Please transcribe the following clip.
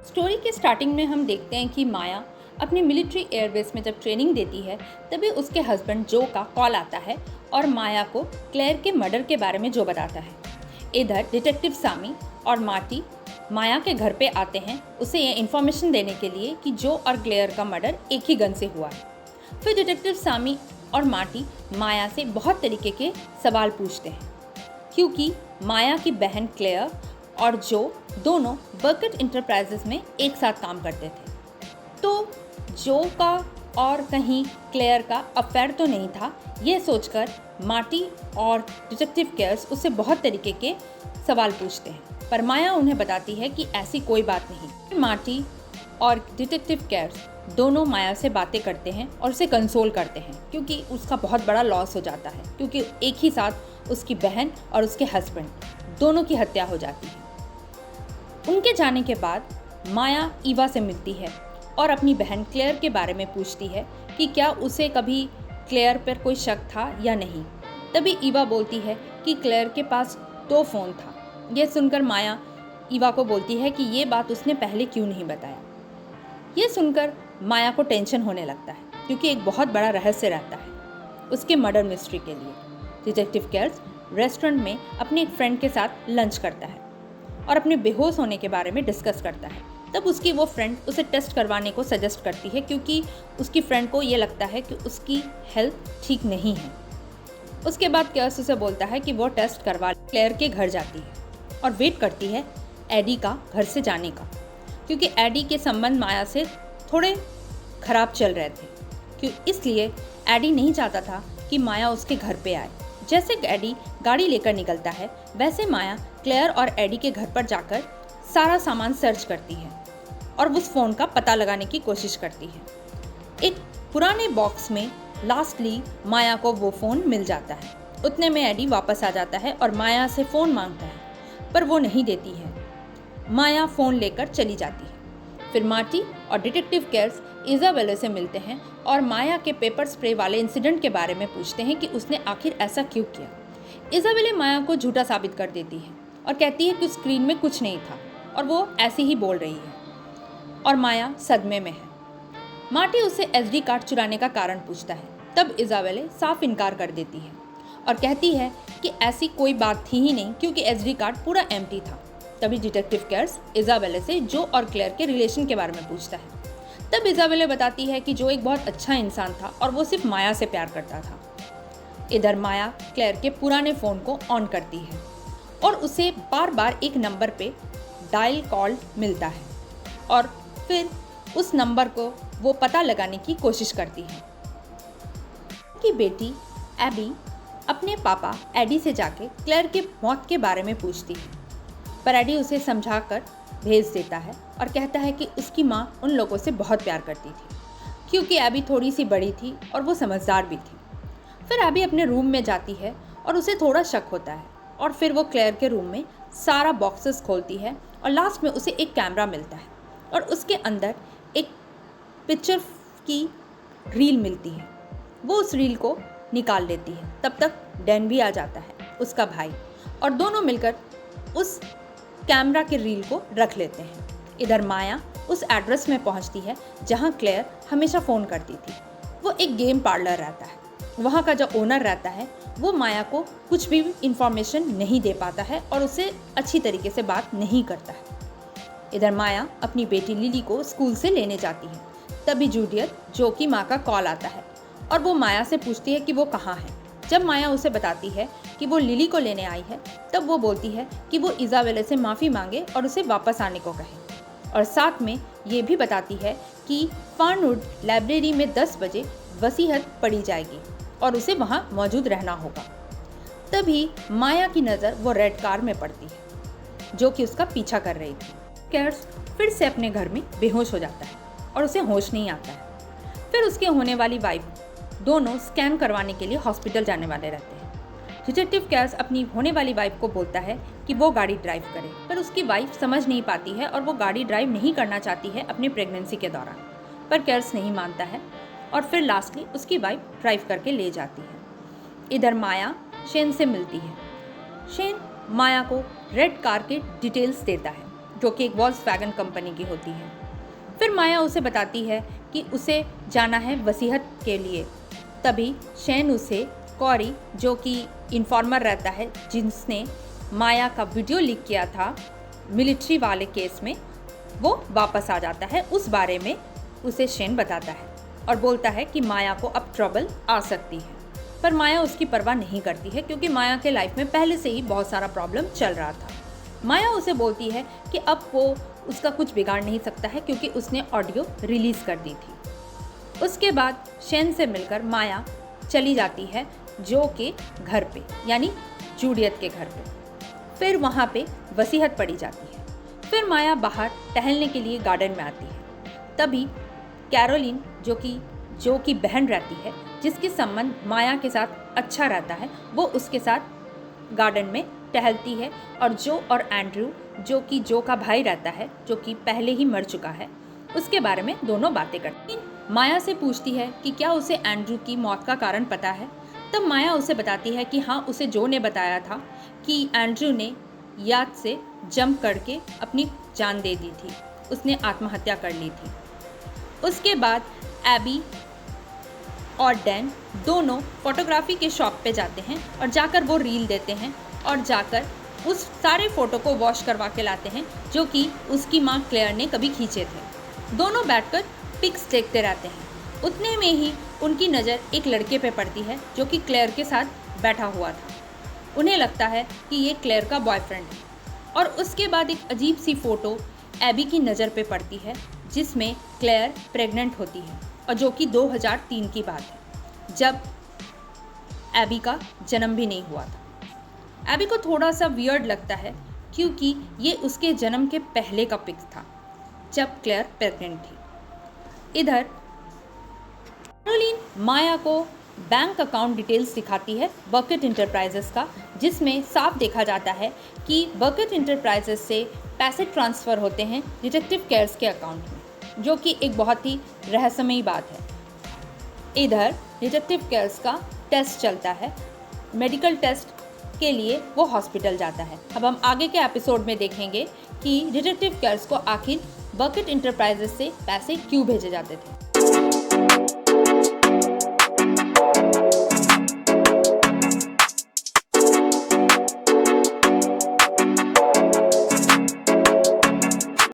Story के starting में हम देखते हैं कि माया अपनी मिलिट्री एयरबेस में जब ट्रेनिंग देती है तभी उसके हस्बैंड जो का कॉल आता है और माया को क्लेयर के मर्डर के बारे में जो बताता है। इधर डिटेक्टिव सामी और मार्टी माया के घर पे आते हैं उसे ये इन्फॉर्मेशन देने के लिए कि जो और क्लेयर का मर्डर एक ही गन से हुआ है। फिर डिटेक्टिव सामी और मार्टी माया से बहुत तरीके के सवाल पूछते हैं क्योंकि माया की बहन क्लेयर और जो दोनों बर्केट इंटरप्राइजेस में एक साथ काम करते थे। तो जो का और कहीं क्लेयर का अफेयर तो नहीं था, यह सोचकर मार्टी और डिटेक्टिव केयर्स उससे बहुत तरीके के सवाल पूछते हैं, पर माया उन्हें बताती है कि ऐसी कोई बात नहीं। मार्टी और डिटेक्टिव केयर्स दोनों माया से बातें करते हैं और उसे कंसोल करते हैं क्योंकि उसका बहुत बड़ा लॉस हो जाता है, क्योंकि एक ही साथ उसकी बहन और उसके हस्बैंड दोनों की हत्या हो जाती है। उनके जाने के बाद माया ईवा से मिलती है और अपनी बहन क्लेयर के बारे में पूछती है कि क्या उसे कभी क्लेयर पर कोई शक था या नहीं। तभी ईवा बोलती है कि क्लेयर के पास 2 फ़ोन था। यह सुनकर माया ईवा को बोलती है कि ये बात उसने पहले क्यों नहीं बताया। ये सुनकर माया को टेंशन होने लगता है क्योंकि एक बहुत बड़ा रहस्य रहता है उसके मर्डर मिस्ट्री के लिए। डिटेक्टिव केयर्स रेस्टोरेंट में अपने एक फ्रेंड के साथ लंच करता है और अपने बेहोश होने के बारे में डिस्कस करता है। तब उसकी वो फ्रेंड उसे टेस्ट करवाने को सजेस्ट करती है क्योंकि उसकी फ्रेंड को ये लगता है कि उसकी हेल्थ ठीक नहीं है। उसके बाद केयर्स उसे बोलता है कि वो टेस्ट करवा क्लेयर के घर जाती है और वेट करती है एडी का घर से जाने का, क्योंकि एडी के संबंध माया से थोड़े खराब चल रहे थे। इसलिए एडी नहीं चाहता था कि माया उसके घर पे आए। जैसे एडी गाड़ी लेकर निकलता है वैसे माया क्लेयर और एडी के घर पर जाकर सारा सामान सर्च करती है और उस फ़ोन का पता लगाने की कोशिश करती है। एक पुराने बॉक्स में लास्टली माया को वो फ़ोन मिल जाता है। उतने में एडी वापस आ जाता है और माया से फ़ोन मांगता है, पर वो नहीं देती है। माया फ़ोन लेकर चली जाती है। फिर मार्टी और डिटेक्टिव केयर्स इज़ाबेला से मिलते हैं और माया के पेपर स्प्रे वाले इंसिडेंट के बारे में पूछते हैं कि उसने आखिर ऐसा क्यों किया। इज़ाबेला माया को झूठा साबित कर देती है और कहती है कि स्क्रीन में कुछ नहीं था और वो ऐसे ही बोल रही है, और माया सदमे में है। मार्टी उससे एसडी कार्ड चुराने का कारण पूछता है। तब इज़ाबेला साफ इनकार कर देती है और कहती है कि ऐसी कोई बात थी ही नहीं क्योंकि एसडी कार्ड पूरा एम्प्टी था। तभी डिटेक्टिव केयर्स इज़ाबेला से जो और क्लेयर के रिलेशन के बारे में पूछता है। तब इज़ाबेला बताती है कि जो एक बहुत अच्छा इंसान था और वो सिर्फ माया से प्यार करता था। इधर माया क्लेयर के पुराने फ़ोन को ऑन करती है और उसे बार बार एक नंबर पे डायल कॉल मिलता है और फिर उस नंबर को वो पता लगाने की कोशिश करती है कि बेटी एबी अपने पापा एडी से जाके क्लेयर के मौत के बारे में पूछती है, पर एडी उसे समझाकर भेज देता है और कहता है कि उसकी माँ उन लोगों से बहुत प्यार करती थी क्योंकि एबी थोड़ी सी बड़ी थी और वो समझदार भी थी। फिर एबी अपने रूम में जाती है और उसे थोड़ा शक होता है और फिर वो क्लेयर के रूम में सारा बॉक्सेस खोलती है और लास्ट में उसे एक कैमरा मिलता है और उसके अंदर एक पिक्चर की रील मिलती है। वो उस रील को निकाल लेती है। तब तक डैन भी आ जाता है, उसका भाई, और दोनों मिलकर उस कैमरा के रील को रख लेते हैं। इधर माया उस एड्रेस में पहुंचती है जहां क्लेयर हमेशा फ़ोन करती थी। वो एक गेम पार्लर रहता है। वहां का जो ओनर रहता है वो माया को कुछ भी इंफॉर्मेशन नहीं दे पाता है और उसे अच्छी तरीके से बात नहीं करता है। इधर माया अपनी बेटी लिली को स्कूल से लेने जाती है। तभी जूडियत जो की माँ का कॉल आता है और वो माया से पूछती है कि वो कहाँ है। जब माया उसे बताती है कि वो लिली को लेने आई है तब वो बोलती है कि वो इज़ाबेला से माफ़ी मांगे और उसे वापस आने को कहे, और साथ में ये भी बताती है कि फार्नवुड लाइब्रेरी में 10 बजे वसीयत पढ़ी जाएगी और उसे वहाँ मौजूद रहना होगा। तभी माया की नज़र वो रेड कार में पड़ती है जो कि उसका पीछा कर रही थी। केयर्स फिर से अपने घर में बेहोश हो जाता है और उसे होश नहीं आता है। फिर उसके होने वाली वाइफ दोनों स्कैन करवाने के लिए हॉस्पिटल जाने वाले रहते हैं। डिटेक्टिव केयर्स अपनी होने वाली वाइफ को बोलता है कि वो गाड़ी ड्राइव करे, पर उसकी वाइफ समझ नहीं पाती है और वो गाड़ी ड्राइव नहीं करना चाहती है अपनी प्रेगनेंसी के दौरान, पर केयर्स नहीं मानता है और फिर लास्टली उसकी वाइफ ड्राइव करके ले जाती है। इधर माया शेन से मिलती है। शेन माया को रेड कार के डिटेल्स देता है जो कि एक वॉल्क्सवैगन कंपनी की होती है। फिर माया उसे बताती है कि उसे जाना है वसीयत के लिए। तभी शैन उसे कॉरी, जो कि इन्फॉर्मर रहता है जिसने माया का वीडियो लीक किया था मिलिट्री वाले केस में, वो वापस आ जाता है। उस बारे में उसे शैन बताता है और बोलता है कि माया को अब ट्रबल आ सकती है। पर माया उसकी परवाह नहीं करती है क्योंकि माया के लाइफ में पहले से ही बहुत सारा प्रॉब्लम चल रहा था। माया उसे बोलती है कि अब वो उसका कुछ बिगाड़ नहीं सकता है क्योंकि उसने ऑडियो रिलीज़ कर दी थी। उसके बाद शैन से मिलकर माया चली जाती है जो के घर पे, यानी जूडियत के घर पे। फिर वहाँ पे वसीयत पड़ी जाती है। फिर माया बाहर टहलने के लिए गार्डन में आती है। तभी कैरोलिन, जो कि बहन रहती है, जिसकी संबंध माया के साथ अच्छा रहता है, वो उसके साथ गार्डन में टहलती है और जो और एंड्रू, जो कि जो का भाई रहता है, जो कि पहले ही मर चुका है, उसके बारे में दोनों बातें करती हैं। माया से पूछती है कि क्या उसे एंड्रू की मौत का कारण पता है। तब माया उसे बताती है कि हाँ, उसे जो ने बताया था कि एंड्रू ने याद से जंप करके अपनी जान दे दी थी, उसने आत्महत्या कर ली थी। उसके बाद एबी और डैन दोनों फोटोग्राफी के शॉप पे जाते हैं और जाकर वो रील देते हैं और जाकर उस सारे फ़ोटो को वॉश करवा के लाते हैं जो कि उसकी माँ क्लेयर ने कभी खींचे थे। दोनों बैठकर पिक्स देखते रहते हैं। उतने में ही उनकी नज़र एक लड़के पे पड़ती है जो कि क्लेयर के साथ बैठा हुआ था। उन्हें लगता है कि ये क्लेयर का बॉयफ्रेंड है। और उसके बाद एक अजीब सी फ़ोटो एबी की नज़र पे पड़ती है जिसमें क्लेयर प्रेग्नेंट होती है और जो कि 2003 की बात है, जब एबी का जन्म भी नहीं हुआ था। एबी को थोड़ा सा वियर्ड लगता है क्योंकि ये उसके जन्म के पहले का पिक था जब क्लेयर प्रेग्नेंट थी। इधर कैरोलिन माया को बैंक अकाउंट डिटेल्स दिखाती है बकेट इंटरप्राइजेस का, जिसमें साफ देखा जाता है कि बकेट इंटरप्राइजेस से पैसे ट्रांसफ़र होते हैं डिटेक्टिव केयर्स के अकाउंट में, जो कि एक बहुत ही रहस्यमयी बात है। इधर डिटेक्टिव केयर्स का टेस्ट चलता है, मेडिकल टेस्ट के लिए वो हॉस्पिटल जाता है। अब हम आगे के एपिसोड में देखेंगे कि डिटेक्टिव केयर्स को आखिर बकेट इंटरप्राइजेस से पैसे क्यों भेजे जाते थे।